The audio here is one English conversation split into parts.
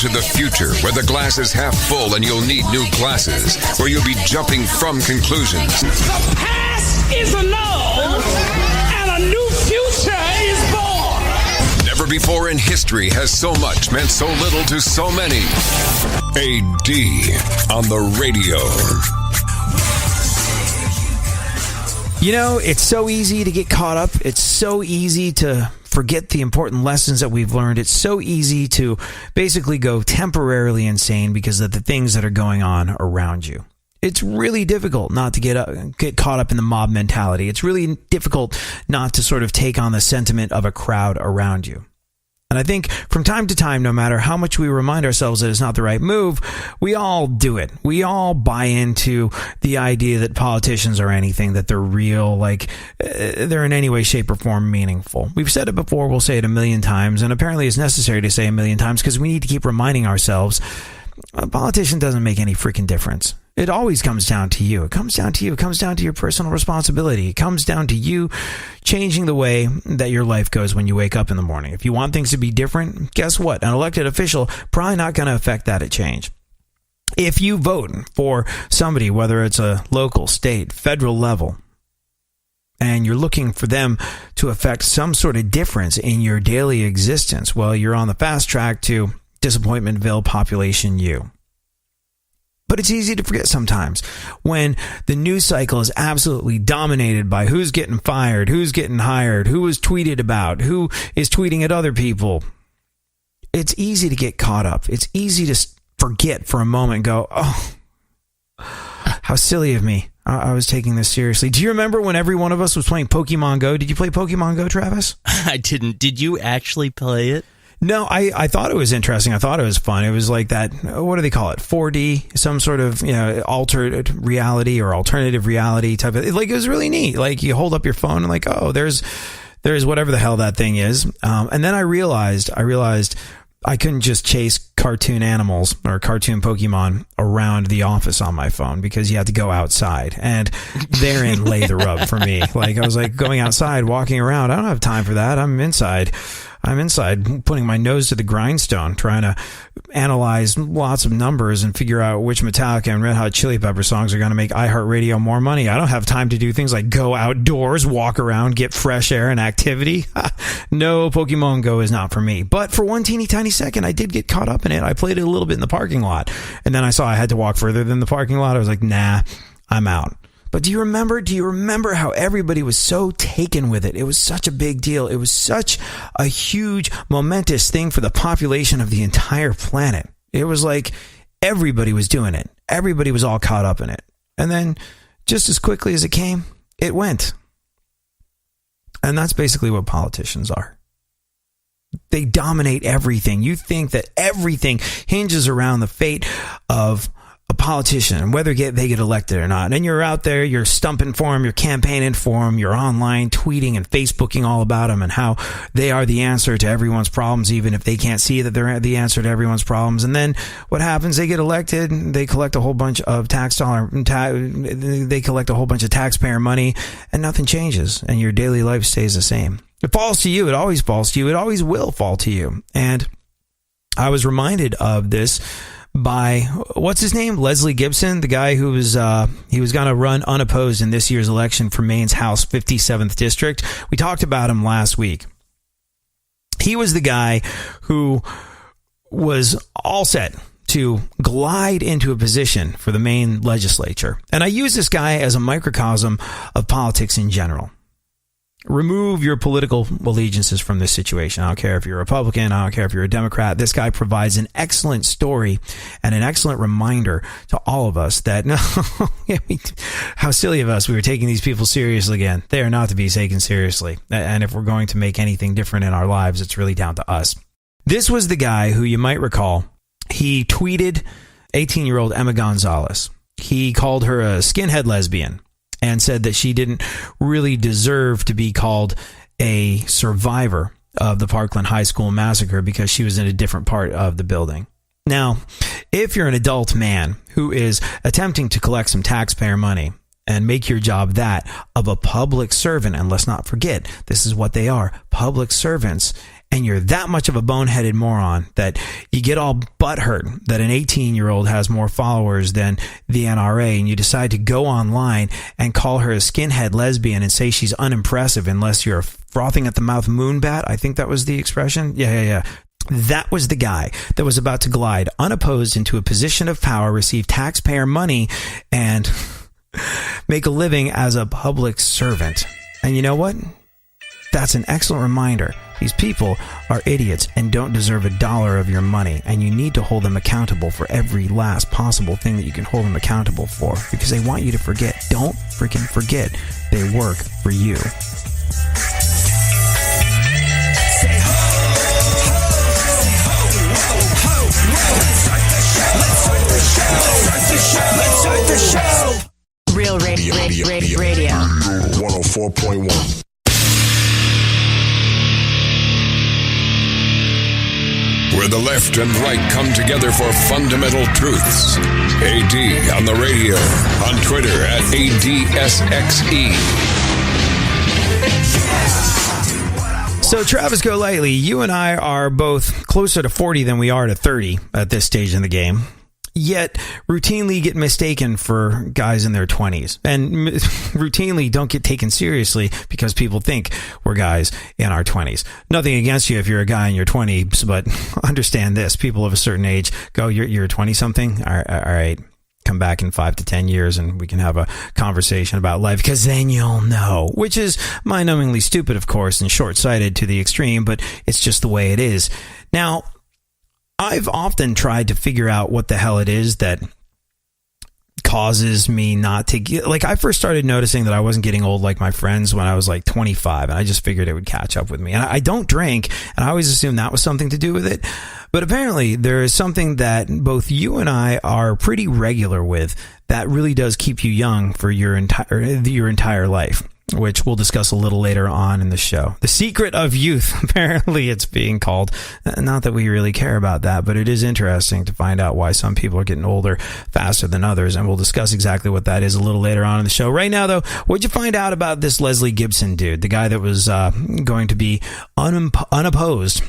into the future where the glass is half full and you'll need new glasses, where you'll be jumping from conclusions. The past is annulled and a new future is born. Never before in history has so much meant so little to so many. AD on the radio. You know, it's so easy to get caught up. It's so easy to forget the important lessons that we've learned. It's so easy to basically go temporarily insane because of the things that are going on around you. It's really difficult not to get caught up in the mob mentality. It's really difficult not to sort of take on the sentiment of a crowd around you. And I think from time to time, no matter how much we remind ourselves that it's not the right move, we all do it. We all buy into the idea that politicians are anything, that they're real, like they're in any way, shape, or form meaningful. We've said it before, we'll say it a million times, and apparently it's necessary to say a million times because we need to keep reminding ourselves a politician doesn't make any freaking difference. It always comes down to you. It comes down to you. It comes down to your personal responsibility. It comes down to you changing the way that your life goes when you wake up in the morning. If you want things to be different, guess what? An elected official probably not going to affect that change. If you vote for somebody, whether it's a local, state, federal level, and you're looking for them to affect some sort of difference in your daily existence, well, you're on the fast track to Disappointmentville Population U. But it's easy to forget sometimes when the news cycle is absolutely dominated by who's getting fired, who's getting hired, who is tweeted about, who is tweeting at other people. It's easy to get caught up. It's easy to forget for a moment and go, oh, how silly of me. I was taking this seriously. Do you remember when every one of us was playing Pokemon Go? Did you play Pokemon Go, Travis? I didn't. Did you actually play it? No, I thought it was interesting. I thought it was fun. It was like that, what do they call it? 4D, some sort of, altered reality or alternative reality type of, like, it was really neat. Like, you hold up your phone and like, oh, there's whatever the hell that thing is. And then I realized I couldn't just chase cartoon animals or cartoon Pokemon around the office on my phone because you had to go outside, and therein lay the rub for me. Like, I was like going outside, walking around. I don't have time for that. I'm inside putting my nose to the grindstone, trying to analyze lots of numbers and figure out which Metallica and Red Hot Chili Pepper songs are going to make iHeartRadio more money. I don't have time to do things like go outdoors, walk around, get fresh air and activity. No, Pokemon Go is not for me. But for one teeny tiny second, I did get caught up in it. I played it a little bit in the parking lot, and then I saw I had to walk further than the parking lot. I was like, nah, I'm out. But do you remember how everybody was so taken with it? It was such a big deal. It was such a huge, momentous thing for the population of the entire planet. It was like everybody was doing it. Everybody was all caught up in it. And then just as quickly as it came, it went. And that's basically what politicians are. They dominate everything. You think that everything hinges around the fate of a politician and whether they get elected or not. And you're out there, you're stumping for them, you're campaigning for them, you're online tweeting and Facebooking all about them and how they are the answer to everyone's problems, even if they can't see that they're the answer to everyone's problems. And then what happens? They get elected, they collect a whole bunch of they collect a whole bunch of taxpayer money, and nothing changes, and your daily life stays the same. It falls to you. It always falls to you. It always will fall to you. And I was reminded of this by, what's his name? Leslie Gibson, the guy who was he was going to run unopposed in this year's election for Maine's House 57th District. We talked about him last week. He was the guy who was all set to glide into a position for the Maine legislature. And I use this guy as a microcosm of politics in general. Remove your political allegiances from this situation. I don't care if you're a Republican. I don't care if you're a Democrat. This guy provides an excellent story and an excellent reminder to all of us that, no, how silly of us. We were taking these people seriously again. They are not to be taken seriously. And if we're going to make anything different in our lives, it's really down to us. This was the guy who, you might recall, he tweeted 18-year-old Emma Gonzalez. He called her a skinhead lesbian and said that she didn't really deserve to be called a survivor of the Parkland High School massacre because she was in a different part of the building. Now, if you're an adult man who is attempting to collect some taxpayer money and make your job that of a public servant, and let's not forget, this is what they are, public servants, and you're that much of a boneheaded moron that you get all butthurt that an 18-year-old has more followers than the NRA, and you decide to go online and call her a skinhead lesbian and say she's unimpressive unless you're a frothing at the mouth moonbat. I think that was the expression. Yeah. That was the guy that was about to glide unopposed into a position of power, receive taxpayer money, and make a living as a public servant. And you know what? That's an excellent reminder. These people are idiots and don't deserve $1 of your money, and you need to hold them accountable for every last possible thing that you can hold them accountable for, because they want you to forget. Don't freaking forget they work for you. Let's start the show. Real radio. 104.1. Where the left and right come together for fundamental truths. AD on the radio, on Twitter at ADSXE. So Travis Golightly, you and I are both closer to 40 than we are to 30 at this stage in the game, yet routinely get mistaken for guys in their 20s, and routinely don't get taken seriously because people think we're guys in our 20s. Nothing against you if you're a guy in your 20s, but understand this: people of a certain age go, you're 20 something. All right. Come back in 5 to 10 years and we can have a conversation about life, because then you'll know, which is mind-numbingly stupid, of course, and short-sighted to the extreme, but it's just the way it is. Now, I've often tried to figure out what the hell it is that causes me not to get, like, I first started noticing that I wasn't getting old like my friends when I was like 25, and I just figured it would catch up with me. And I don't drink, and I always assumed that was something to do with it. But apparently there is something that both you and I are pretty regular with that really does keep you young for your entire life, which we'll discuss a little later on in the show. The secret of youth, apparently it's being called. Not that we really care about that, but it is interesting to find out why some people are getting older faster than others, and we'll discuss exactly what that is a little later on in the show. Right now, though, what'd you find out about this Leslie Gibson dude, the guy that was going to be unopposed?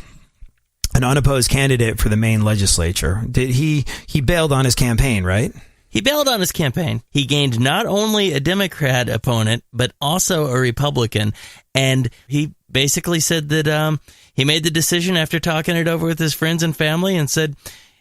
An unopposed candidate for the Maine legislature. He bailed on his campaign, right? He bailed on his campaign. He gained not only a Democrat opponent, but also a Republican. And he basically said that he made the decision after talking it over with his friends and family and said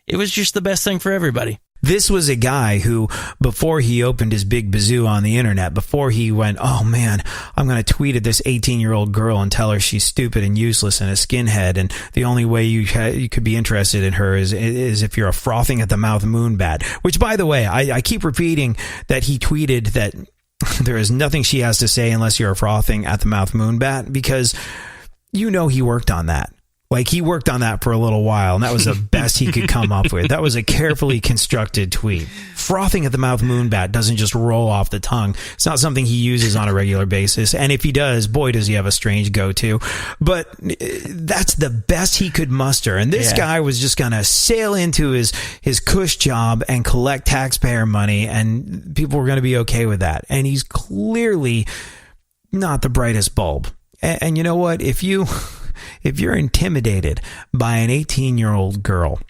it was just the best thing for everybody. This was a guy who, before he opened his big bazoo on the internet, before he went, oh man, I'm going to tweet at this 18-year-old girl and tell her she's stupid and useless and a skinhead, and the only way you could be interested in her is if you're a frothing at the mouth moonbat. Which, by the way, I keep repeating that he tweeted that there is nothing she has to say unless you're a frothing at the mouth moonbat, because you know he worked on that. Like, he worked on that for a little while, and that was the best he could come up with. That was a carefully constructed tweet. Frothing at the mouth moonbat doesn't just roll off the tongue. It's not something he uses on a regular basis. And if he does, boy, does he have a strange go-to. But that's the best he could muster. And this guy was just going to sail into his cush job and collect taxpayer money, and people were going to be okay with that. And he's clearly not the brightest bulb. And you know what? If you're intimidated by an 18-year-old girl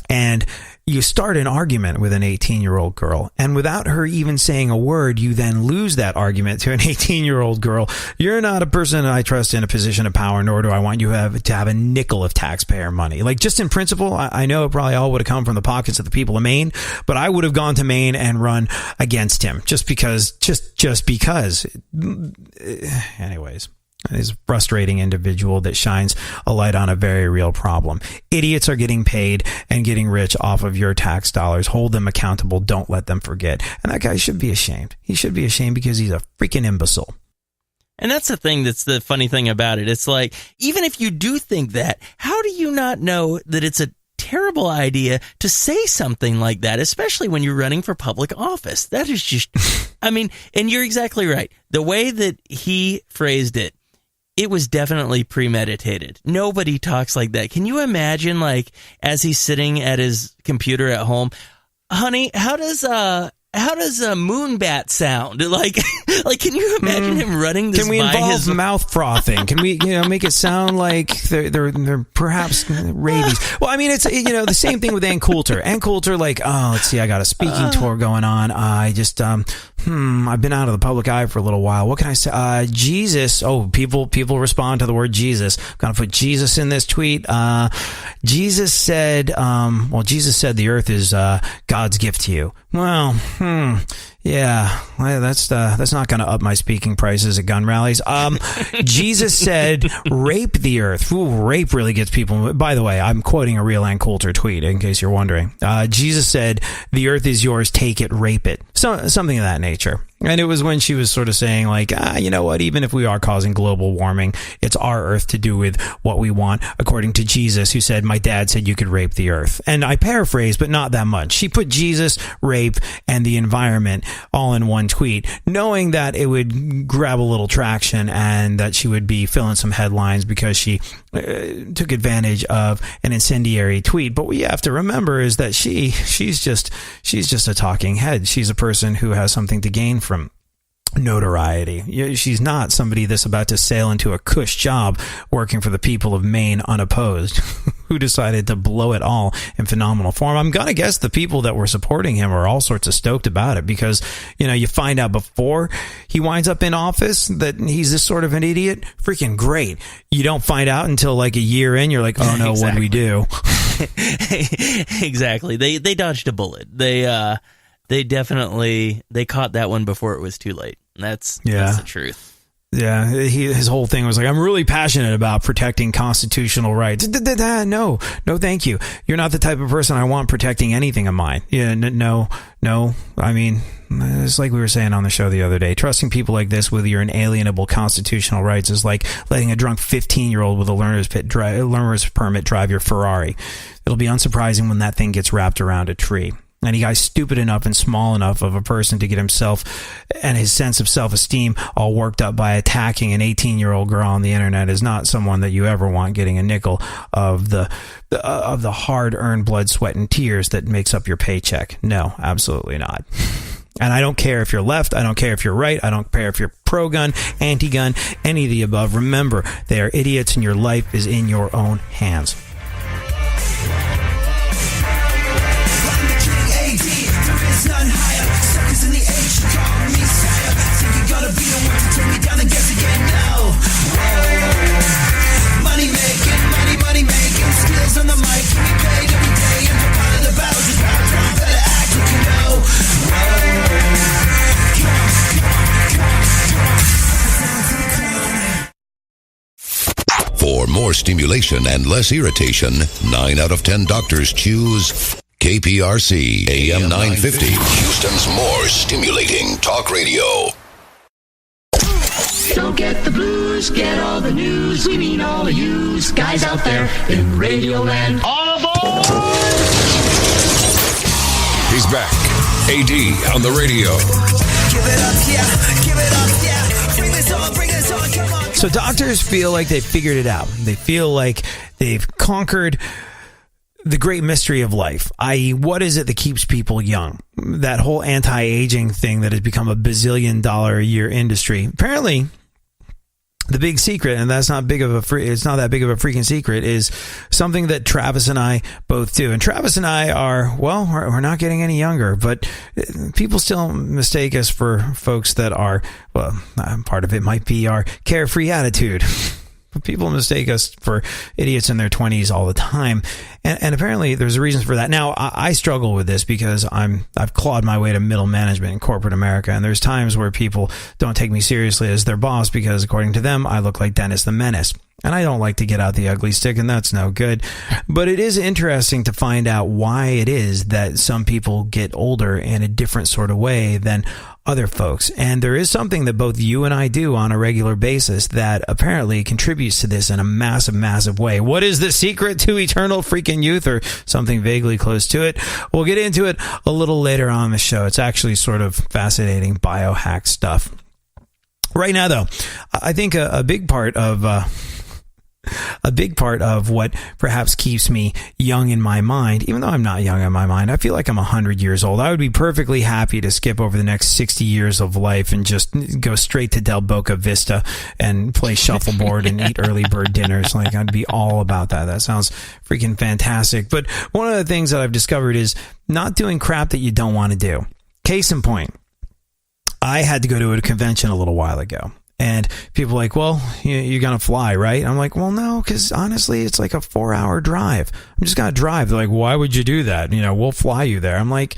and you start an argument with an 18-year-old girl, and without her even saying a word, you then lose that argument to an 18-year-old girl, you're not a person I trust in a position of power, nor do I want you to have a nickel of taxpayer money. Like, just in principle, I know it probably all would have come from the pockets of the people of Maine, but I would have gone to Maine and run against him just because. Anyways. Is a frustrating individual that shines a light on a very real problem. Idiots are getting paid and getting rich off of your tax dollars. Hold them accountable. Don't let them forget. And that guy should be ashamed. He should be ashamed because he's a freaking imbecile. And that's the thing that's the funny thing about it. It's like, even if you do think that, how do you not know that it's a terrible idea to say something like that, especially when you're running for public office? That is just, I mean, and you're exactly right. The way that he phrased it, it was definitely premeditated. Nobody talks like that. Can you imagine, like, as he's sitting at his computer at home, honey, how does how does a moonbat sound? Like, can you imagine him running this? Can we by involve his mouth frothing? Can we, make it sound like they're perhaps rabies? Well, I mean, it's the same thing with Ann Coulter. Ann Coulter, like, oh, let's see, I got a speaking tour going on. I just I've been out of the public eye for a little while. What can I say? Jesus. Oh, people respond to the word Jesus. I'm gonna put Jesus in this tweet. Jesus said, Jesus said the earth is God's gift to you. Well, yeah, that's not going to up my speaking prices at gun rallies. Jesus said, rape the earth. Ooh, rape really gets people. By the way, I'm quoting a real Ann Coulter tweet, in case you're wondering. Jesus said, the earth is yours, take it, rape it. Something of that nature. And it was when she was sort of saying, like, you know what, even if we are causing global warming, it's our earth to do with what we want, according to Jesus, who said, my dad said you could rape the earth. And I paraphrase, but not that much. She put Jesus, rape, and the environment all in one tweet, knowing that it would grab a little traction and that she would be filling some headlines because she took advantage of an incendiary tweet. But what you have to remember is that she's just a talking head. She's a person who has something to gain from notoriety. She's not somebody that's about to sail into a cush job working for the people of Maine unopposed, who decided to blow it all in phenomenal form. I'm gonna guess the people that were supporting him are all sorts of stoked about it because, you find out before he winds up in office that he's this sort of an idiot. Freaking great. You don't find out until like a year in. You're like, oh no, Exactly. what'd we do? Exactly. They dodged a bullet. They definitely caught that one before it was too late. That's the truth. Yeah, his whole thing was like, I'm really passionate about protecting constitutional rights. No, thank you. You're not the type of person I want protecting anything of mine. Yeah, no. I mean, it's like we were saying on the show the other day. Trusting people like this with your inalienable constitutional rights is like letting a drunk 15-year-old with a learner's permit drive your Ferrari. It'll be unsurprising when that thing gets wrapped around a tree. Any guy stupid enough and small enough of a person to get himself and his sense of self-esteem all worked up by attacking an 18-year-old girl on the internet is not someone that you ever want getting a nickel of the hard-earned blood, sweat, and tears that makes up your paycheck. No, absolutely not. And I don't care if you're left, I don't care if you're right, I don't care if you're pro-gun, anti-gun, any of the above. Remember, they are idiots and your life is in your own hands. None higher, suckers in the age, call me sire. Think you gotta be the one to turn me down and guess again, no. Whoa. Money making, skills on the mic, can be paid every day. And for part of the battle, just bow down, better act like you know. Whoa. For more stimulation and less irritation, 9 out of 10 doctors choose KPRC AM 950, Houston's more stimulating talk radio. Don't get the blues, get all the news. We mean all of you guys out there in Radio Land. All aboard! He's back. AD on the radio. Give it up, yeah, give it up, yeah. Bring this on, come on. So doctors feel like they figured it out. They feel like they've conquered the great mystery of life, i.e., what is it that keeps people young? That whole anti-aging thing that has become a bazillion-dollar-a-year industry. Apparently, the big secret, and that's not it's not that big of a freaking secret, is something that Travis and I both do. And Travis and I are, we're not getting any younger, but people still mistake us for folks that are, part of it might be our carefree attitude. People mistake us for idiots in their 20s all the time. And apparently there's a reason for that. Now, I struggle with this because I've clawed my way to middle management in corporate America. And there's times where people don't take me seriously as their boss because, according to them, I look like Dennis the Menace. And I don't like to get out the ugly stick, and that's no good. But it is interesting to find out why it is that some people get older in a different sort of way than other folks. And there is something that both you and I do on a regular basis that apparently contributes to this in a massive, massive way. What is the secret to eternal freaking youth, or something vaguely close to it? We'll get into it a little later on the show. It's actually sort of fascinating biohack stuff. Right now, though, I think a big part of a big part of what perhaps keeps me young in my mind, even though I'm not young in my mind, I feel like I'm 100 years old. I would be perfectly happy to skip over the next 60 years of life and just go straight to Del Boca Vista and play shuffleboard and eat early bird dinners. Like, I'd be all about that. That sounds freaking fantastic. But one of the things that I've discovered is not doing crap that you don't want to do. Case in point, I had to go to a convention a little while ago. And people are like, well, you're going to fly, right? I'm like, well, no, because honestly, it's like a 4-hour drive. I'm just going to drive. They're like, why would you do that? We'll fly you there. I'm like,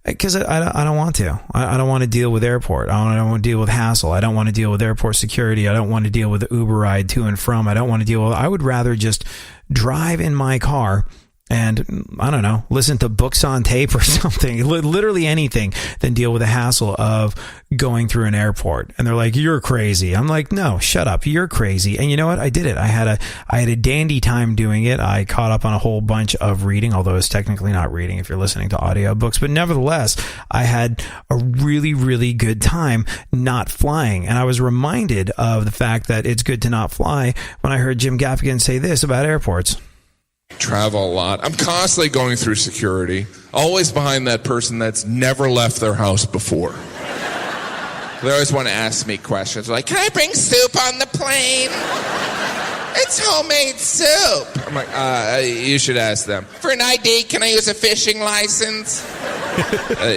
because I don't want to. I don't want to deal with airport. I don't want to deal with hassle. I don't want to deal with airport security. I don't want to deal with the Uber ride to and from. I don't want to deal with, I would rather just drive in my car and, I don't know, listen to books on tape or something, literally anything, than deal with the hassle of going through an airport. And they're like, you're crazy. I'm like, no, shut up. You're crazy. And you know what? I did it. I had a dandy time doing it. I caught up on a whole bunch of reading, although it's technically not reading if you're listening to audiobooks. But nevertheless, I had a really, really good time not flying. And I was reminded of the fact that it's good to not fly when I heard Jim Gaffigan say this about airports. Travel a lot. I'm constantly going through security, always behind that person that's never left their house before. They always want to ask me questions like, can I bring soup on the plane? It's homemade soup. I'm like, you should ask them. For an ID, can I use a fishing license?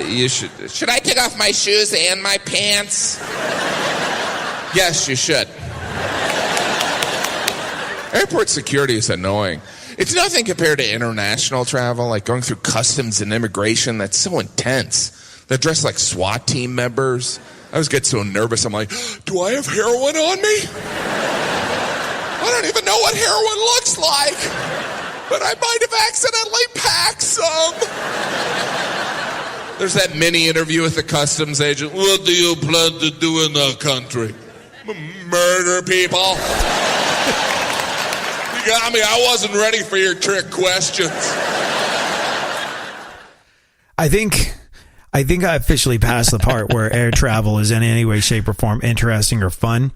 You should. Should I take off my shoes and my pants? Yes, you should. Airport security is annoying. It's nothing compared to international travel, like going through customs and immigration. That's so intense. They're dressed like SWAT team members. I always get so nervous. I'm like, do I have heroin on me? I don't even know what heroin looks like, but I might have accidentally packed some. There's that mini interview with the customs agent. What do you plan to do in our country? Murder people. Got me. I wasn't ready for your trick questions. I think I officially passed the part where air travel is in any way, shape, or form interesting or fun.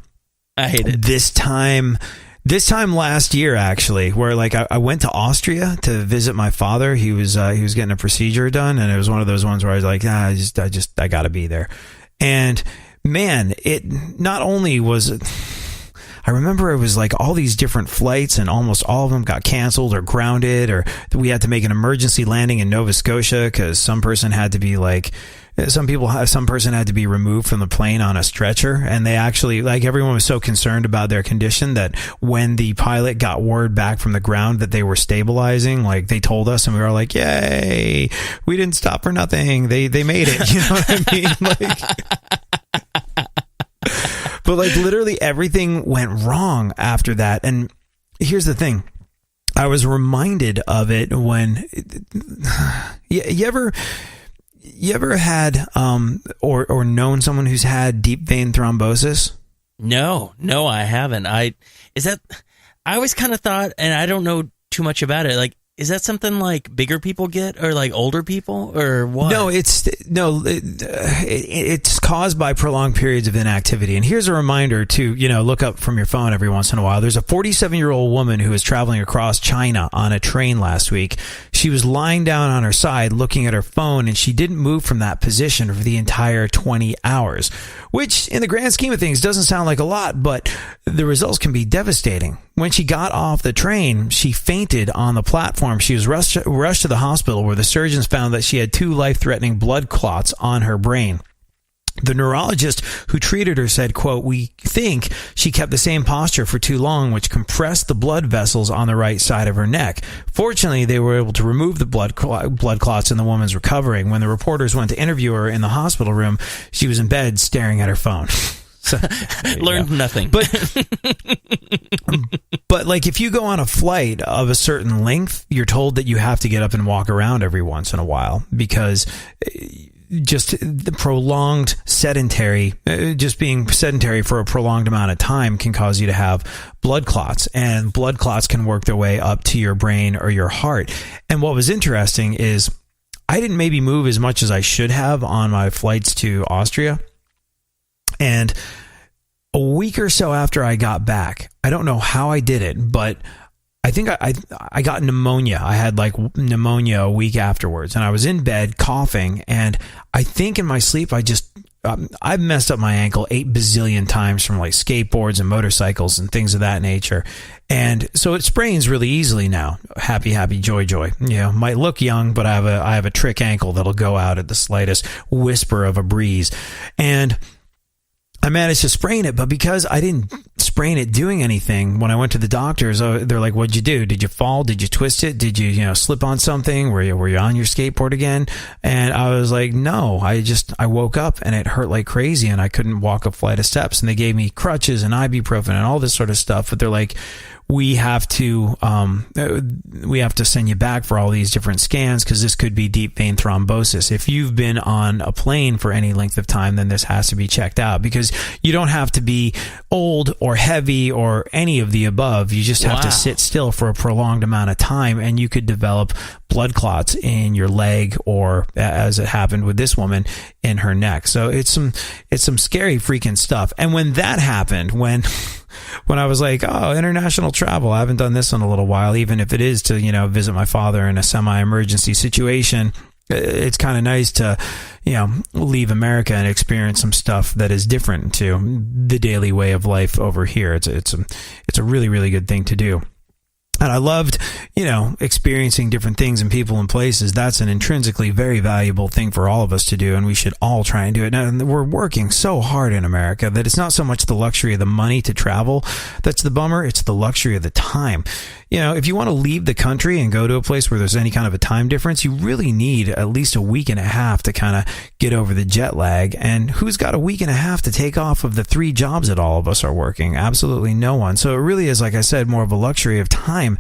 I hate it. This time last year, actually, where like I went to Austria to visit my father. He was getting a procedure done, and it was one of those ones where I was like, I got to be there. And man, it not only was. I remember it was like all these different flights, and almost all of them got canceled or grounded, or we had to make an emergency landing in Nova Scotia because some person had to be removed from the plane on a stretcher. And they actually, like, everyone was so concerned about their condition that when the pilot got word back from the ground that they were stabilizing, like, they told us, and we were like, yay, we didn't stop for nothing. They made it. You know what I mean? Like, but like literally everything went wrong after that. And here's the thing. I was reminded of it when you ever had or known someone who's had deep vein thrombosis? No, I haven't. I always kind of thought, and I don't know too much about it, like, is that something like bigger people get, or like older people, or what? No, it's caused by prolonged periods of inactivity. And here's a reminder to, look up from your phone every once in a while. There's a 47-year-old woman who was traveling across China on a train last week. She was lying down on her side looking at her phone, and she didn't move from that position for the entire 20 hours, which in the grand scheme of things doesn't sound like a lot, but the results can be devastating. When she got off the train, she fainted on the platform. She was rushed to the hospital, where the surgeons found that she had 2 life-threatening blood clots on her brain. The neurologist who treated her said, quote, "We think she kept the same posture for too long, which compressed the blood vessels on the right side of her neck. Fortunately, they were able to remove the blood clots, and the woman's recovering. When the reporters went to interview her in the hospital room, she was in bed staring at her phone." So, learned nothing. But like, if you go on a flight of a certain length, you're told that you have to get up and walk around every once in a while, because just the prolonged just being sedentary for a prolonged amount of time can cause you to have blood clots, and blood clots can work their way up to your brain or your heart. And what was interesting is I didn't maybe move as much as I should have on my flights to Austria. And a week or so after I got back, I don't know how I did it, but I think I got pneumonia. I had like pneumonia a week afterwards, and I was in bed coughing, and I think in my sleep I've messed up my ankle 8 bazillion times from like skateboards and motorcycles and things of that nature. And so it sprains really easily now. Happy, joy. Might look young, but I have a trick ankle that'll go out at the slightest whisper of a breeze. And I managed to sprain it, but because I didn't sprain it doing anything, when I went to the doctors, they're like, "What'd you do? Did you fall? Did you twist it? Did you slip on something? Were you on your skateboard again?" And I was like, "No, I woke up and it hurt like crazy and I couldn't walk a flight of steps." And they gave me crutches and ibuprofen and all this sort of stuff, but they're like, we have to send you back for all these different scans because this could be deep vein thrombosis. If you've been on a plane for any length of time, then this has to be checked out, because you don't have to be old or heavy or any of the above. You just have to sit still for a prolonged amount of time, and you could develop blood clots in your leg, or as it happened with this woman, in her neck. So it's some scary freaking stuff. And when that happened, when I was like, oh, international travel, I haven't done this in a little while, even if it is to, visit my father in a semi-emergency situation, it's kind of nice to, leave America and experience some stuff that is different to the daily way of life over here. It's a really, really good thing to do. And I loved, experiencing different things and people and places. That's an intrinsically very valuable thing for all of us to do, and we should all try and do it. Now, we're working so hard in America that it's not so much the luxury of the money to travel that's the bummer, it's the luxury of the time. If you want to leave the country and go to a place where there's any kind of a time difference, you really need at least a week and a half to kind of get over the jet lag. And who's got a week and a half to take off of the 3 jobs that all of us are working? Absolutely no one. So it really is, like I said, more of a luxury of time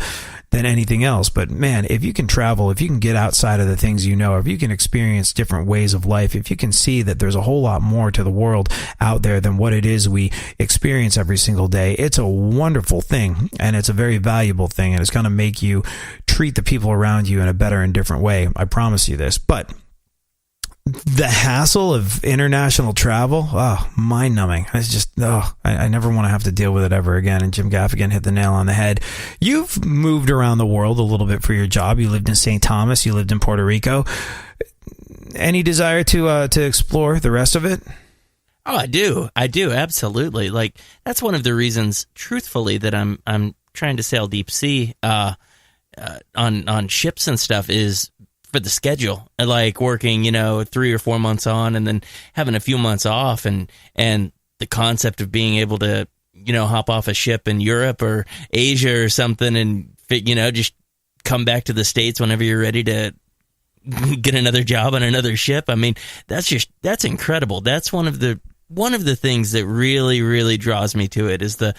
than anything else. But man, if you can travel, if you can get outside of the things if you can experience different ways of life, if you can see that there's a whole lot more to the world out there than what it is we experience every single day, it's a wonderful thing, and it's a very valuable thing, and it's going to make you treat the people around you in a better and different way. I promise you this. But the hassle of international travel, mind-numbing. It's just, I never want to have to deal with it ever again. And Jim Gaffigan hit the nail on the head. You've moved around the world a little bit for your job. You lived in St. Thomas. You lived in Puerto Rico. Any desire to explore the rest of it? Oh, I do, absolutely. Like, that's one of the reasons, truthfully, that I'm trying to sail deep sea on ships and stuff is for the schedule, like working, 3 or 4 months on and then having a few months off, and the concept of being able to, hop off a ship in Europe or Asia or something and, just come back to the States whenever you're ready to get another job on another ship. I mean, that's incredible. That's one of the things that really, really draws me to it is the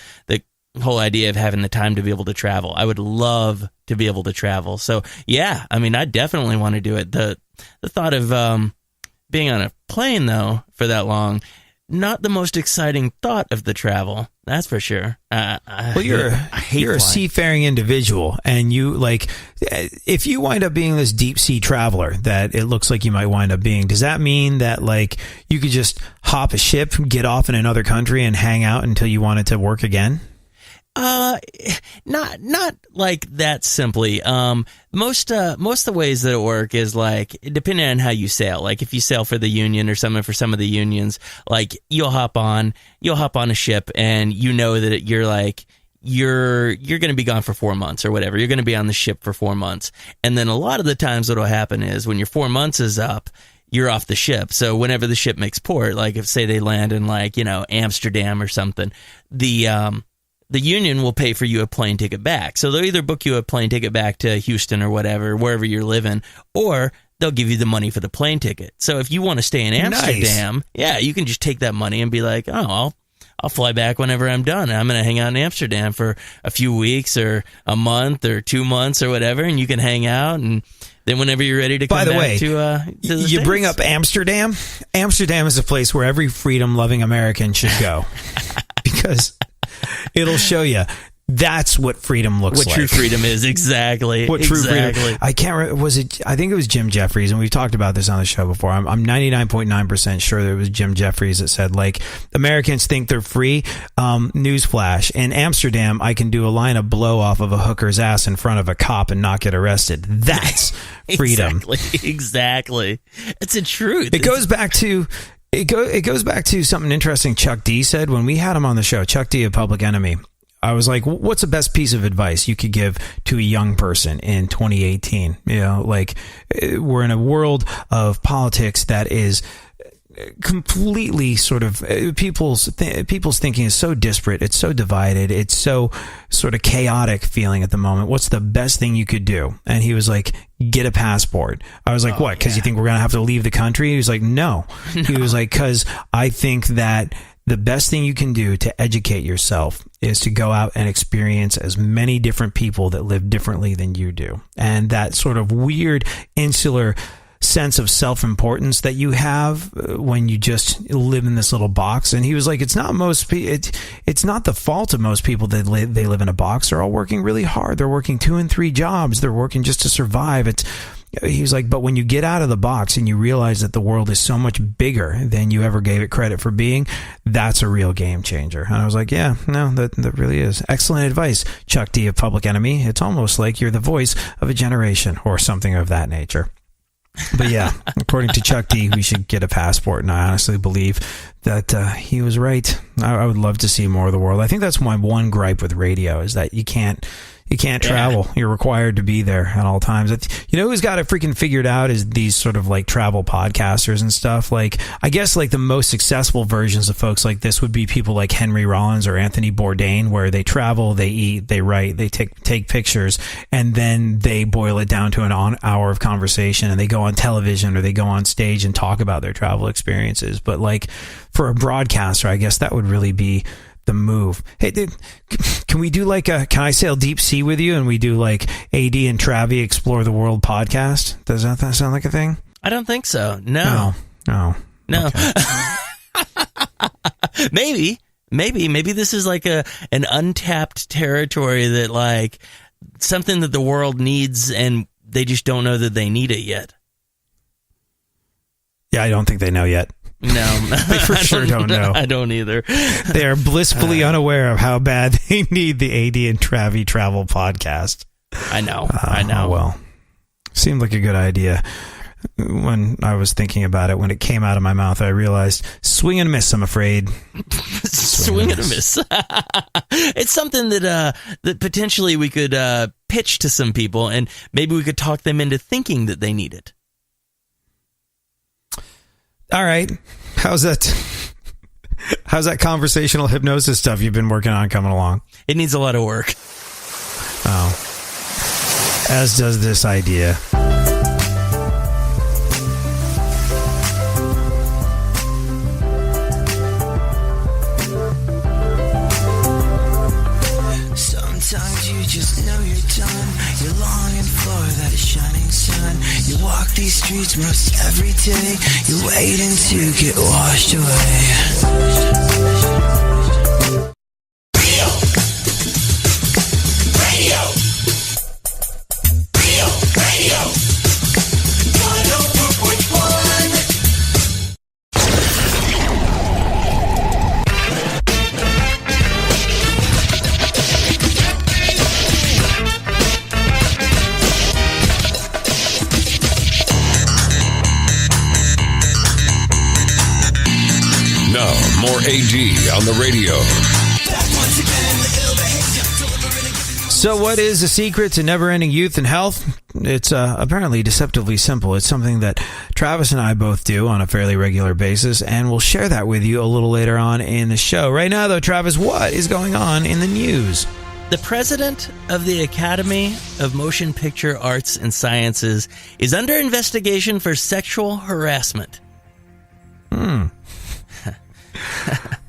whole idea of having the time to be able to travel. I would love to be able to travel. So yeah, I mean, I definitely want to do it. The thought of being on a plane though for that long, not the most exciting thought of the travel. That's for sure. You're a seafaring individual, and if you wind up being this deep sea traveler that it looks like you might wind up being, does that mean that you could just hop a ship, get off in another country, and hang out until you wanted to work again? Not like that simply. Most of the ways that it work is depending on how you sail. Like if you sail for the Union or something, for some of the unions, you'll hop on a ship and that you're going to be gone for 4 months or whatever. You're going to be on the ship for 4 months. And then a lot of the times what'll happen is when your 4 months is up, you're off the ship. So whenever the ship makes port, if say they land in Amsterdam or something, the union will pay for you a plane ticket back. So they'll either book you a plane ticket back to Houston or whatever, wherever you're living, or they'll give you the money for the plane ticket. So if you want to stay in Amsterdam, yeah, you can just take that money and be like, oh, I'll fly back whenever I'm done. I'm going to hang out in Amsterdam for a few weeks or a month or 2 months or whatever, and you can hang out, and then whenever you're ready to come back to the you States. Bring up Amsterdam. Amsterdam is a place where every freedom-loving American should go because it'll show you That's what freedom looks like. What true freedom is, exactly. What true freedom? I can't remember. I think it was Jim Jeffries, and we've talked about this on the show before. I'm 99.9% sure that it was Jim Jeffries that said, like, Americans think they're free. Newsflash. In Amsterdam, I can do a line of blow off of a hooker's ass in front of a cop and not get arrested. That's freedom. Exactly. It's a truth. It goes back to something interesting Chuck D said when we had him on the show. Chuck D of Public Enemy. I was like, what's the best piece of advice you could give to a young person in 2018? You know, like, we're in a world of politics that is completely sort of people's thinking is so disparate. It's so divided. It's so sort of chaotic feeling at the moment. What's the best thing you could do? And he was like, get a passport. I was like, what? Because you think we're going to have to leave the country? He was like, no. He was like, because I think that the best thing you can do to educate yourself is to go out and experience as many different people that live differently than you do. And that sort of weird insular sense of self-importance that you have when you just live in this little box. And he was like, it's not the fault of most people that they live in a box. They're all working really hard. They're working 2 and 3 jobs. They're working just to survive. He was like, but when you get out of the box and you realize that the world is so much bigger than you ever gave it credit for being, that's a real game changer. And I was like, yeah, no, that really is. Excellent advice, Chuck D of Public Enemy. It's almost like you're the voice of a generation or something of that nature. But yeah, according to Chuck D, we should get a passport. And I honestly believe that he was right. I would love to see more of the world. I think that's my one gripe with radio is that you can't travel. You're required to be there at all times. You know who's got it freaking figured out is these sort of like travel podcasters and stuff. Like, I guess like the most successful versions of folks like this would be people like Henry Rollins or Anthony Bourdain, where they travel, they eat, they write, they take pictures, and then they boil it down to an hour of conversation, and they go on television or they go on stage and talk about their travel experiences. But like for a broadcaster, I guess that would really be the move. Hey, dude, can we do like can I sail deep sea with you and we do like AD and Travi explore the world podcast? Does that sound like a thing? I don't think so. No. Okay. Maybe this is like an untapped territory that like something that the world needs and they just don't know that they need it yet. Yeah, I don't think they know yet. No, they for sure don't know. I don't either. They are blissfully unaware of how bad they need the AD and Travi travel podcast. I know. Well, seemed like a good idea. When I was thinking about it, when it came out of my mouth, I realized swing and miss, I'm afraid. Swing and miss. It's something that potentially we could pitch to some people, and maybe we could talk them into thinking that they need it. All right. How's that conversational hypnosis stuff you've been working on coming along? It needs a lot of work. Oh. As does this idea. Sometimes you just know you're done. You're longing for that shining sun. You walk these streets most every day. You're waiting to get washed away. Radio. 104.1. Now, more AD on the radio. So what is the secret to never-ending youth and health? It's apparently deceptively simple. It's something that Travis and I both do on a fairly regular basis, and we'll share that with you a little later on in the show. Right now, though, Travis, what is going on in the news? The president of the Academy of Motion Picture Arts and Sciences is under investigation for sexual harassment.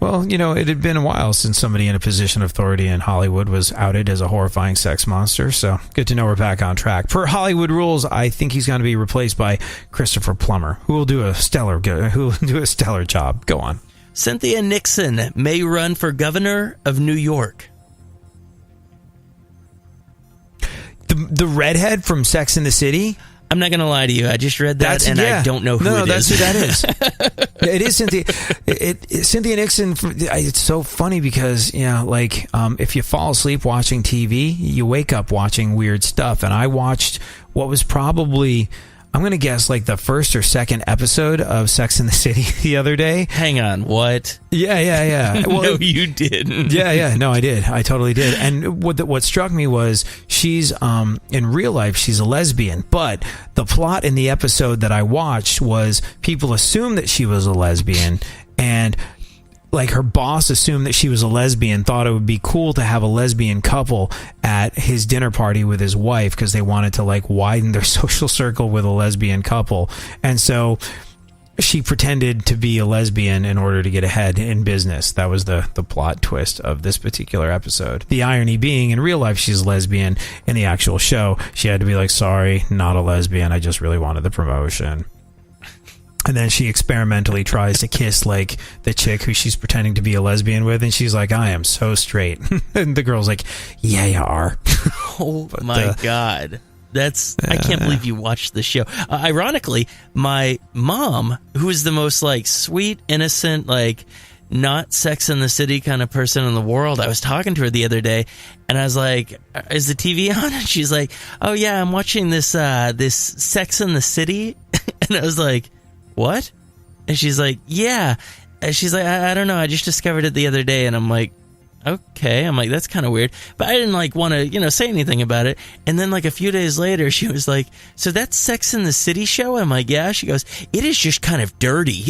Well, you know, it had been a while since somebody in a position of authority in Hollywood was outed as a horrifying sex monster, so good to know we're back on track. Per Hollywood rules, I think he's going to be replaced by Christopher Plummer, who will do a stellar job. Go on. Cynthia Nixon may run for governor of New York. The redhead from Sex and the City. I'm not going to lie to you. I just read that, I don't know who it is. No, that's who that is. It is Cynthia. Cynthia Nixon. It's so funny because, if you fall asleep watching TV, you wake up watching weird stuff. And I watched what was probably, I'm going to guess, like the first or second episode of Sex and the City the other day. Hang on, what? Yeah. Well, no, you didn't. Yeah. No, I did. I totally did. And what struck me was she's, in real life, she's a lesbian. But the plot in the episode that I watched was people assumed that she was a lesbian, and like her boss assumed that she was a lesbian, thought it would be cool to have a lesbian couple at his dinner party with his wife because they wanted to like widen their social circle with a lesbian couple. And so she pretended to be a lesbian in order to get ahead in business. That was the plot twist of this particular episode. The irony being, in real life, she's a lesbian. In the actual show, she had to be like, sorry, not a lesbian. I just really wanted the promotion. And then she experimentally tries to kiss like the chick who she's pretending to be a lesbian with, and she's like, I am so straight. And the girl's like, yeah, you are. Oh my God. I can't believe you watched the show. Ironically, my mom, who is the most like sweet, innocent, like not Sex and the City kind of person in the world, I was talking to her the other day, and I was like, is the TV on? And she's like, oh yeah, I'm watching this Sex and the City. And I was like, what? And she's like, yeah. And she's like, I don't know, I just discovered it the other day. And I'm like, okay. I'm like, that's kind of weird. But I didn't like want to, say anything about it. And then like a few days later, she was like, so that's Sex and the City show? And I'm like, yeah. She goes, it is just kind of dirty.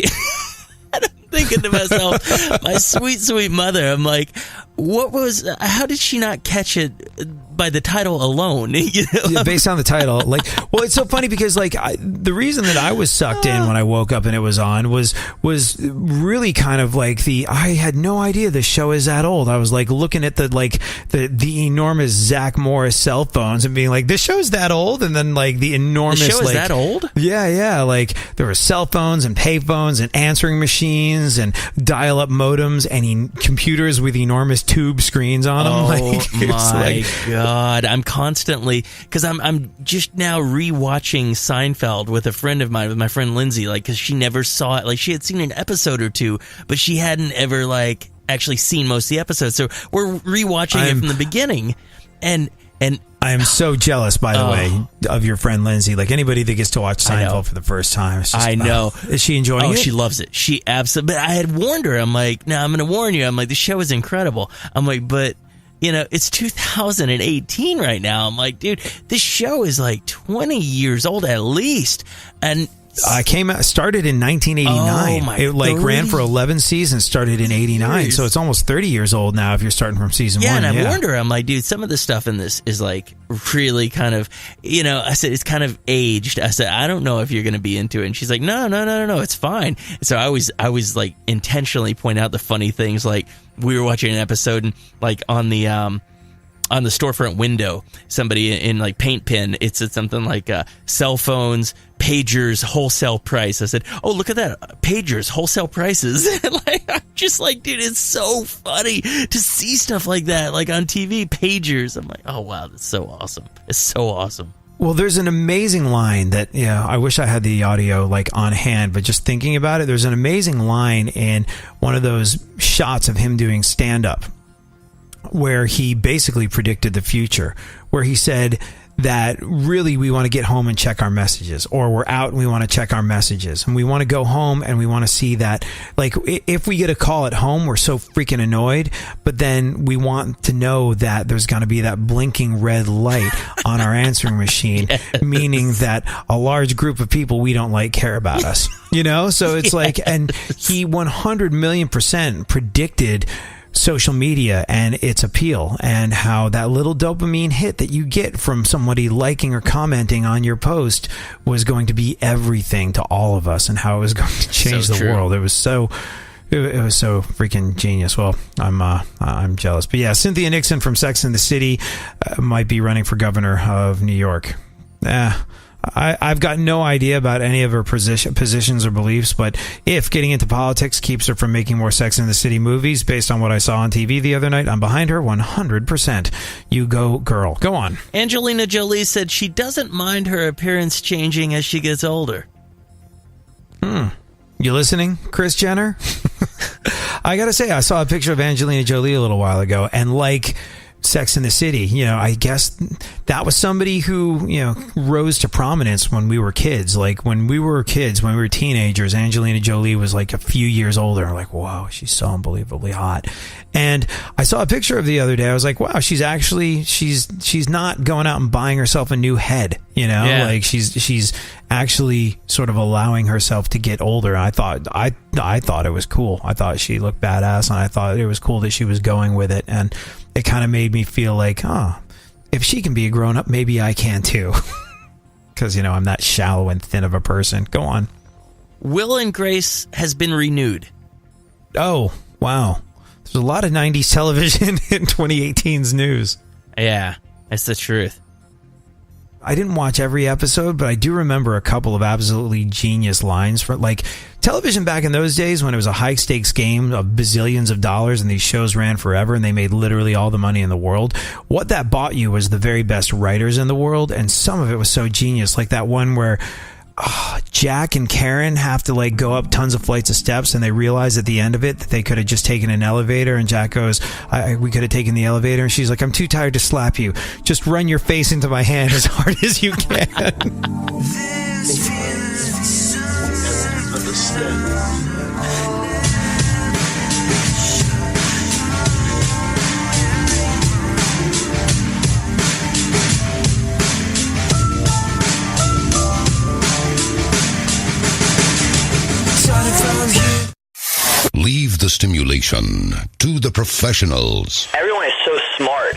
And I'm thinking to myself, my sweet, sweet mother, I'm like, how did she not catch it by the title alone? Yeah, based on the title. Well, it's so funny because the reason that I was sucked in when I woke up and it was on was really kind of like I had no idea this show is that old. I was like looking at the enormous Zach Morris cell phones and being like, this show's that old? And then like the enormous... The show is that old? Yeah. Like there were cell phones and pay phones and answering machines and dial-up modems and computers with enormous tube screens on them. Oh my God. I'm constantly, because I'm just now rewatching Seinfeld with a friend of mine, with my friend Lindsay, because she never saw it. Like she had seen an episode or two, but she hadn't ever actually seen most of the episodes. So we're rewatching it from the beginning. And I am so jealous, by the way, of your friend Lindsay. Like anybody that gets to watch Seinfeld for the first time. It's just, I know. Is she enjoying it? Oh, she loves it. She absolutely. But I had warned her. I'm like, no, I'm going to warn you. I'm like, the show is incredible. I'm like, but it's 2018 right now. I'm like, dude, this show is like 20 years old at least. And started in 1989. It ran for 11 seasons, started in 89. Years. So it's almost 30 years old now if you're starting from season 1. Yeah, and I warned her. I'm like, dude, some of the stuff in this is like really kind of, I said, it's kind of aged. I said, I don't know if you're going to be into it. And she's like, no, it's fine. And so I was like intentionally point out the funny things. Like we were watching an episode and like on the storefront window, somebody in like paint pen, it said something like cell phones, pagers, wholesale price. I said, oh, look at that, pagers, wholesale prices. I'm just like, dude, it's so funny to see stuff like that, like on TV, pagers. I'm like, oh wow, that's so awesome. It's so awesome. Well, there's an amazing line that, I wish I had the audio on hand, but just thinking about it, there's an amazing line in one of those shots of him doing stand-up where he basically predicted the future, where he said that really we want to get home and check our messages, or we're out and we want to check our messages, and we want to go home and we want to see that, if we get a call at home, we're so freaking annoyed, but then we want to know that there's going to be that blinking red light on our answering machine, yes. Meaning that a large group of people we don't like care about us, so it's yes. And he 100 million% predicted social media and its appeal, and how that little dopamine hit that you get from somebody liking or commenting on your post was going to be everything to all of us, and how it was going to change the world. It was so freaking genius. Well, I'm jealous, but yeah, Cynthia Nixon from Sex and the City might be running for governor of New York. I I've got no idea about any of her positions or beliefs, but if getting into politics keeps her from making more Sex and the City movies, based on what I saw on TV the other night, I'm behind her 100%. You go, girl. Go on. Angelina Jolie said she doesn't mind her appearance changing as she gets older. You listening, Kris Jenner? I gotta say, I saw a picture of Angelina Jolie a little while ago, and like Sex and the City, I guess that was somebody who, rose to prominence when we were kids. Like when we were teenagers, Angelina Jolie was like a few years older. I'm like, wow, she's so unbelievably hot. And I saw a picture of the other day. I was like, wow, she's not going out and buying herself a new head, Yeah. like she's actually sort of allowing herself to get older. I thought it was cool. I thought she looked badass, and I thought it was cool that she was going with it. And it kind of made me feel like, if she can be a grown up, maybe I can too. Because, I'm that shallow and thin of a person. Go on. Will and Grace has been renewed. Oh, wow. There's a lot of 90s television in 2018's news. Yeah, that's the truth. I didn't watch every episode, but I do remember a couple of absolutely genius lines for like television back in those days when it was a high stakes game of bazillions of dollars and these shows ran forever and they made literally all the money in the world. What that bought you was the very best writers in the world, and some of it was so genius, like that one where Jack and Karen have to like go up tons of flights of steps, and they realize at the end of it that they could have just taken an elevator, and Jack goes, we could have taken the elevator, and she's like, I'm too tired to slap you, just run your face into my hand as hard as you can. Leave the stimulation to the professionals. Everyone is so smart.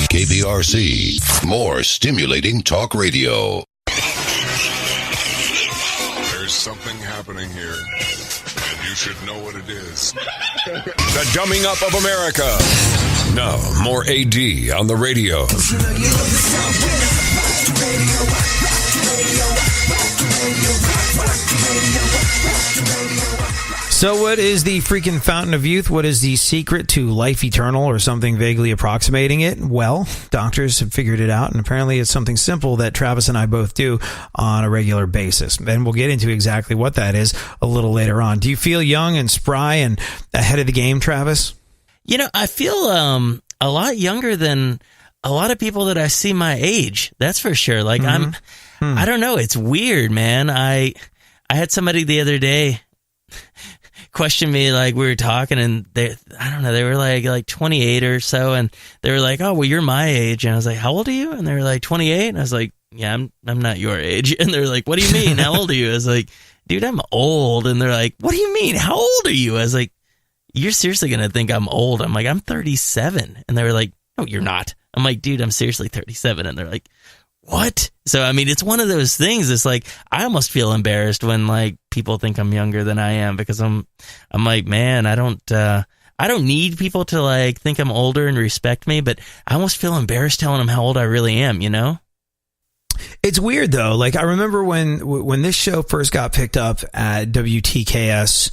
KPRC, more stimulating talk radio. There's something happening here, and you should know what it is. The dumbing up of America. Now, more AD on the radio. So what is the freaking fountain of youth? What is the secret to life eternal, or something vaguely approximating it? Well, doctors have figured it out, and apparently it's something simple that Travis and I both do on a regular basis. And we'll get into exactly what that is a little later on. Do you feel young and spry and ahead of the game, Travis? I feel a lot younger than a lot of people that I see my age. That's for sure. Like I don't know. It's weird, man. I had somebody the other day question me, like we were talking, and they were like 28 or so, and they were like, oh, well, you're my age. And I was like, how old are you? And they were like 28. And I was like, yeah, I'm not your age. And they're like, what do you mean? How old are you? I was like, dude, I'm old. And they're like, what do you mean? How old are you? I was like, you're seriously going to think I'm old? I'm like, I'm 37. And they were like, no, you're not. I'm like, dude, I'm seriously 37. And they're like, what? So, I mean, it's one of those things. It's like, I almost feel embarrassed when like people think I'm younger than I am, because I'm like, man, I don't need people to like think I'm older and respect me, but I almost feel embarrassed telling them how old I really am, It's weird though. Like I remember when this show first got picked up at WTKS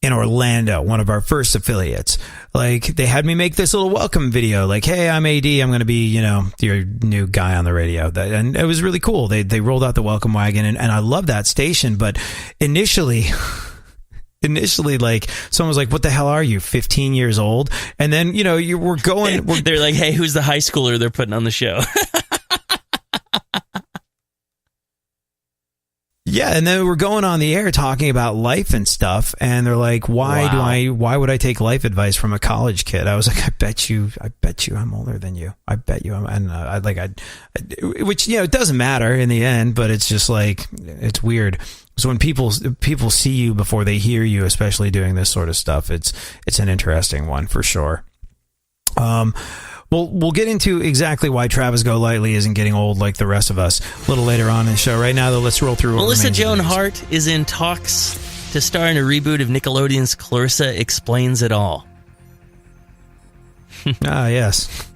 in Orlando, one of our first affiliates, like they had me make this little welcome video, like, hey, I'm AD, I'm going to be, your new guy on the radio. And it was really cool. They rolled out the welcome wagon, and I love that station. But initially, like someone was like, what the hell are you, 15 years old? And then, we're they're like, hey, who's the high schooler they're putting on the show? Yeah, and then we're going on the air talking about life and stuff, and they're like, why would I take life advice from a college kid? I was like, I bet you I'm older than you. I bet you I'm, and which, it doesn't matter in the end, but it's just like, it's weird. So when people see you before they hear you, especially doing this sort of stuff, it's an interesting one for sure. Well, we'll get into exactly why Travis Golightly isn't getting old like the rest of us a little later on in the show. Right now, though, let's roll through. Melissa Joan Hart is in talks to star in a reboot of Nickelodeon's Clarissa Explains It All. Ah, yes.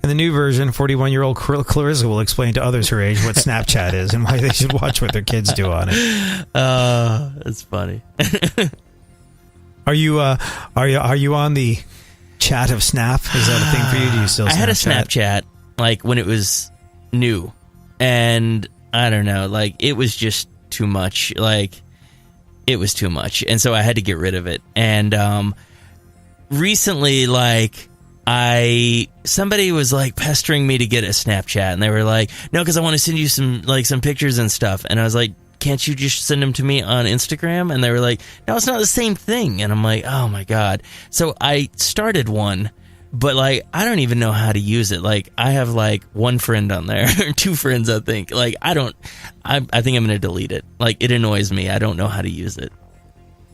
In the new version, 41-year-old Clarissa will explain to others her age what Snapchat is and why they should watch what their kids do on it. That's funny. Are you on the chat of Snap? Is that a thing for you? Do you still Snapchat? I had a Snapchat like when it was new, and I don't know, like it was just too much. Like it was too much, and so I had to get rid of it. And recently, like somebody was like pestering me to get a Snapchat, and they were like, "No, because I want to send you some pictures and stuff." And I was like, "Can't you just send them to me on Instagram?" And they were like, "No, it's not the same thing." And I'm like, "Oh my God." So I started one, but like, I don't even know how to use it. Like, I have like one friend on there, 2 friends, I think. Like, I think I'm going to delete it. Like, it annoys me. I don't know how to use it.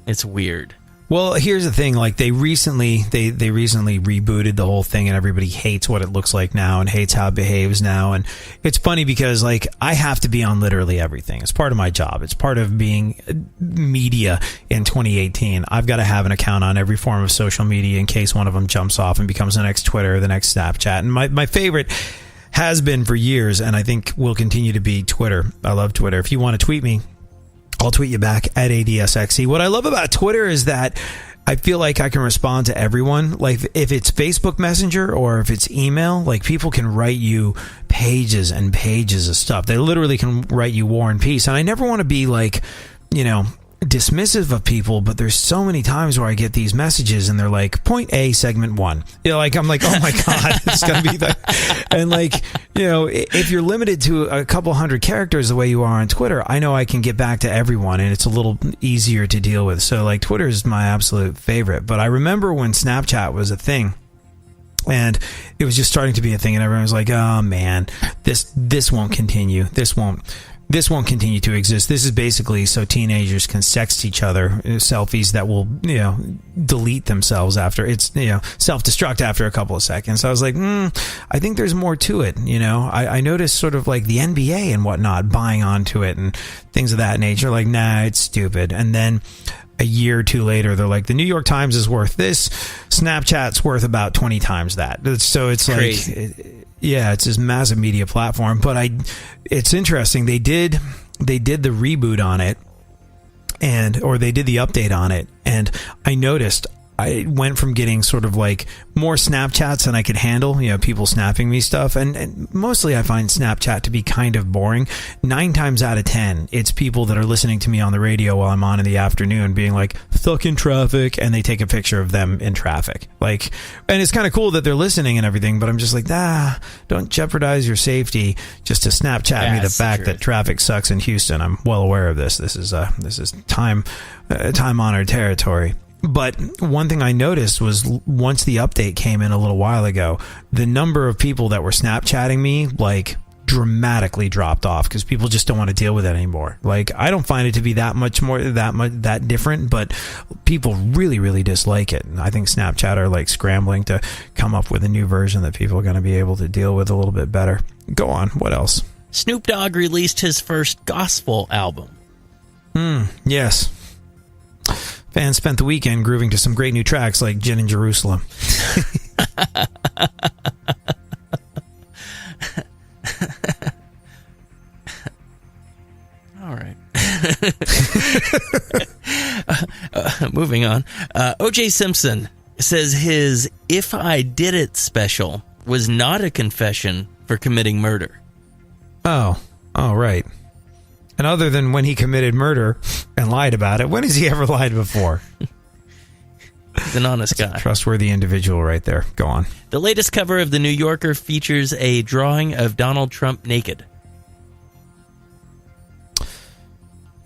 It's weird. Well, here's the thing. Like, they recently rebooted the whole thing, and everybody hates what it looks like now and hates how it behaves now. And it's funny because, like, I have to be on literally everything. It's part of my job. It's part of being media in 2018. I've got to have an account on every form of social media in case one of them jumps off and becomes the next Twitter or the next Snapchat. And my favorite has been for years, and I think will continue to be Twitter. I love Twitter. If you want to tweet me, I'll tweet you back at ADSXE. What I love about Twitter is that I feel like I can respond to everyone. Like if it's Facebook Messenger or if it's email, like people can write you pages and pages of stuff. They literally can write you War and Peace. And I never want to be like, dismissive of people, but there's so many times where I get these messages and they're like, point A, segment 1. Like, I'm like, oh my God, it's going to be that. And like, if you're limited to a couple hundred characters the way you are on Twitter, I know I can get back to everyone and it's a little easier to deal with. So like, Twitter is my absolute favorite. But I remember when Snapchat was a thing, and it was just starting to be a thing, and everyone was like, oh man, this won't continue. This won't continue to exist. This is basically so teenagers can sext each other selfies that will, delete themselves after it's, self-destruct after a couple of seconds. So I was like, I think there's more to it. I noticed sort of like the NBA and whatnot buying onto it and things of that nature. Like, nah, it's stupid. And then a year or two later, they're like, the New York Times is worth this. Snapchat's worth about 20 times that. So it's crazy. Like, yeah, it's this massive media platform, but it's interesting. They did the reboot on it, or they did the update on it, and I noticed I went from getting sort of like more Snapchats than I could handle, people snapping me stuff. And mostly I find Snapchat to be kind of boring. 9 times out of 10, it's people that are listening to me on the radio while I'm on in the afternoon being like, stuck in traffic, and they take a picture of them in traffic. Like, and it's kind of cool that they're listening and everything, but I'm just like, don't jeopardize your safety just to Snapchat me the fact that traffic sucks in Houston. I'm well aware of this. This is time honored territory. But one thing I noticed was once the update came in a little while ago, the number of people that were Snapchatting me, like, dramatically dropped off because people just don't want to deal with it anymore. Like, I don't find it to be that different, but people really, really dislike it. And I think Snapchat are like scrambling to come up with a new version that people are going to be able to deal with a little bit better. Go on. What else? Snoop Dogg released his first gospel album. Yes. Fans spent the weekend grooving to some great new tracks like Gin in Jerusalem. All right. Moving on. O.J. Simpson says his If I Did It special was not a confession for committing murder. Oh, right. And other than when he committed murder and lied about it, when has he ever lied before? He's an honest guy. A trustworthy individual right there. Go on. The latest cover of The New Yorker features a drawing of Donald Trump naked.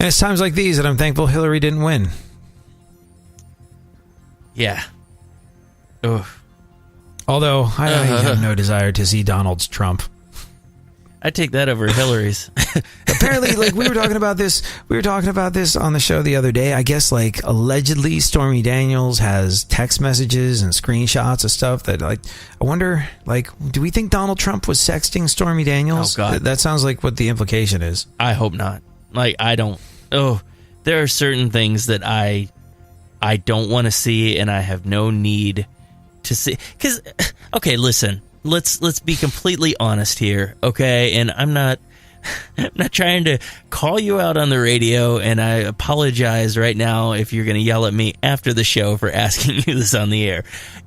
And it's times like these that I'm thankful Hillary didn't win. Yeah. Ugh. Although I have no desire to see Donald's Trump. I'd take that over Hillary's. Apparently, like, we were talking about this on the show the other day. I guess, like, allegedly Stormy Daniels has text messages and screenshots of stuff that, like, I wonder, like, do we think Donald Trump was sexting Stormy Daniels? Oh, God. That sounds like what the implication is. I hope not. Like, I don't. Oh, there are certain things that I don't want to see, and I have no need to see. Because, okay, listen. let's be completely honest here, okay? And I'm not trying to call you out on the radio, and I apologize right now if you're going to yell at me after the show for asking you this on the air.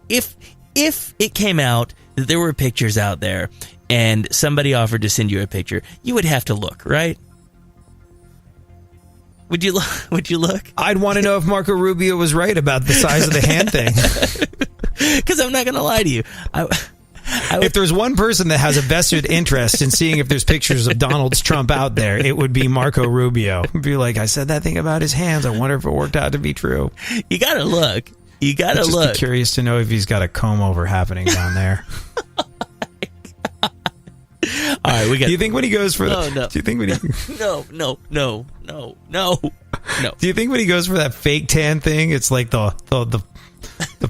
If it came out that there were pictures out there and somebody offered to send you a picture, you would have to look, right? Would you look? I'd want to know if Marco Rubio was right about the size of the hand thing. Because I'm not going to lie to you. If there's one person that has a vested interest in seeing if there's pictures of Donald Trump out there, it would be Marco Rubio. He'd be like, I said that thing about his hands. I wonder if it worked out to be true. You got to look. You got to look. Just be curious to know if he's got a comb over happening down there. All right, we got. Do you think when he goes for No. Do you think when he No. Do you think when he goes for that fake tan thing, it's like the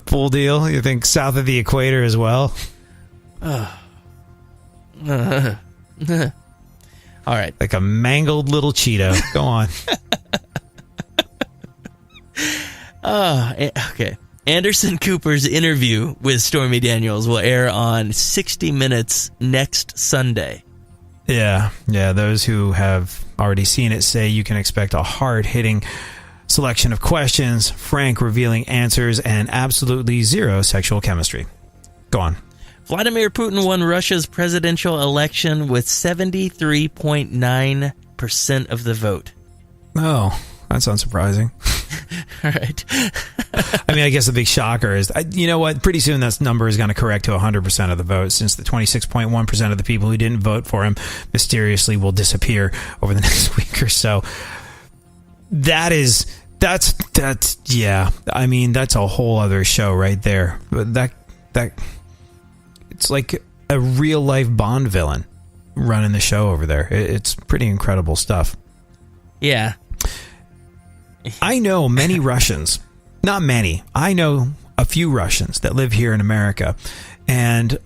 full deal? You think south of the equator as well? All right. Like a mangled little Cheeto. Go on. Okay. Anderson Cooper's interview with Stormy Daniels will air on 60 Minutes next Sunday. Yeah. Those who have already seen it say you can expect a hard-hitting selection of questions, frank, revealing answers, and absolutely zero sexual chemistry. Go on. Vladimir Putin won Russia's presidential election with 73.9% of the vote. Oh, that's unsurprising. All right. I mean, I guess the big shocker is, you know what? Pretty soon that number is going to correct to 100% of the vote, since the 26.1% of the people who didn't vote for him mysteriously will disappear over the next week or so. That's yeah. I mean, that's a whole other show right there. But that it's like a real life Bond villain running the show over there. It's pretty incredible stuff. Yeah. I know many Russians, not many. I know a few Russians that live here in America. And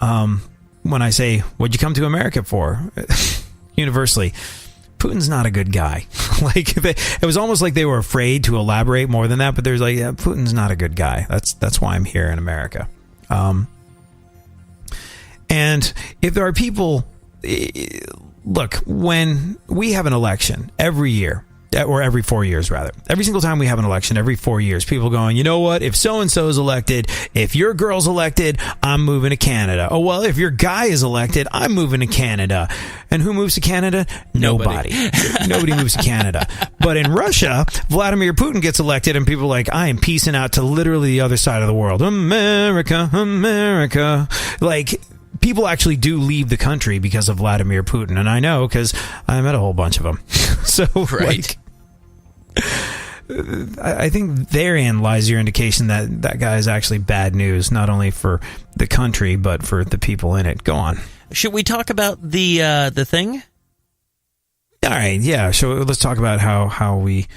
when I say, what'd you come to America for? Universally, Putin's not a good guy. Like, it was almost like they were afraid to elaborate more than that, but there's like, yeah, Putin's not a good guy. That's why I'm here in America. And if there are people, look, when we have an election every year, or every 4 years, rather. Every single time we have an election, every 4 years, people going, you know what? If so-and-so is elected, if your girl's elected, I'm moving to Canada. Oh, well, if your guy is elected, I'm moving to Canada. And who moves to Canada? Nobody. Nobody moves to Canada. But in Russia, Vladimir Putin gets elected, and people are like, I am peacing out to literally the other side of the world. America, America. Like, people actually do leave the country because of Vladimir Putin. And I know, because I met a whole bunch of them. So, right. I think therein lies your indication that that guy is actually bad news, not only for the country, but for the people in it. Go on. Should we talk about the thing? All right, yeah. So let's talk about how how it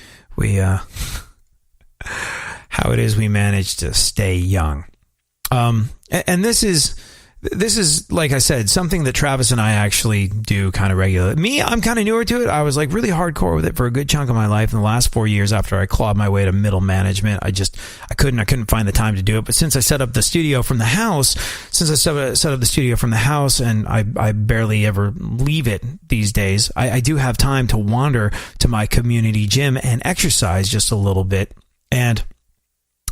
is we manage to stay young. And this is, like I said, something that Travis and I actually do kind of regularly. Me, I'm kind of newer to it. I was like really hardcore with it for a good chunk of my life in the last 4 years after I clawed my way to middle management. I couldn't find the time to do it. But since I set up the studio from the house, and I barely ever leave it these days, I do have time to wander to my community gym and exercise just a little bit. And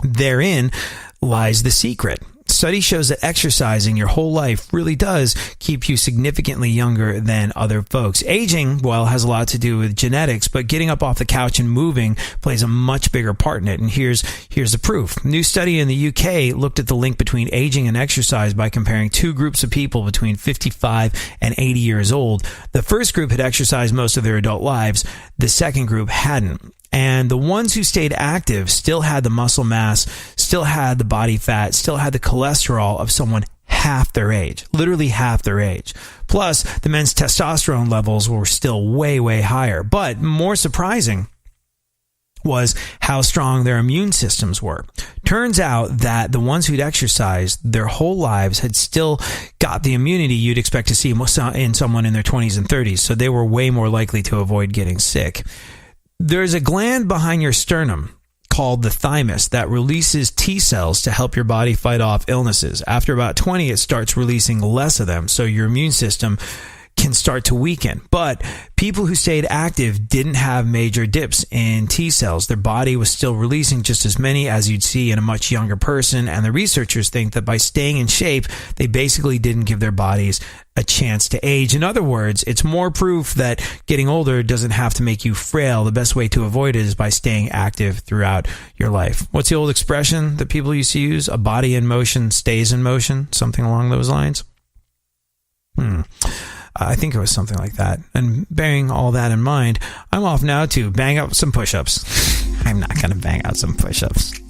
therein lies the secret. Study shows that exercising your whole life really does keep you significantly younger than other folks. Aging, well, has a lot to do with genetics, but getting up off the couch and moving plays a much bigger part in it. And here's the proof. New study in the UK looked at the link between aging and exercise by comparing two groups of people between 55 and 80 years old. The first group had exercised most of their adult lives. The second group hadn't. And the ones who stayed active still had the muscle mass, still had the body fat, still had the cholesterol of someone half their age, literally half their age. Plus, the men's testosterone levels were still way, way higher. But more surprising was how strong their immune systems were. Turns out that the ones who'd exercised their whole lives had still got the immunity you'd expect to see in someone in their 20s and 30s. So they were way more likely to avoid getting sick. There's a gland behind your sternum called the thymus that releases T cells to help your body fight off illnesses. After about 20, it starts releasing less of them, so your immune system can start to weaken. But people who stayed active didn't have major dips in T cells. Their body was still releasing just as many as you'd see in a much younger person, and the researchers think that by staying in shape, they basically didn't give their bodies a chance to age. In other words, it's more proof that getting older doesn't have to make you frail. The best way to avoid it is by staying active throughout your life. What's the old expression that people used to use? A body in motion stays in motion, something along those lines. I think it was something like that. And bearing all that in mind, I'm off now to bang out some push-ups. I'm not going to bang out some push-ups.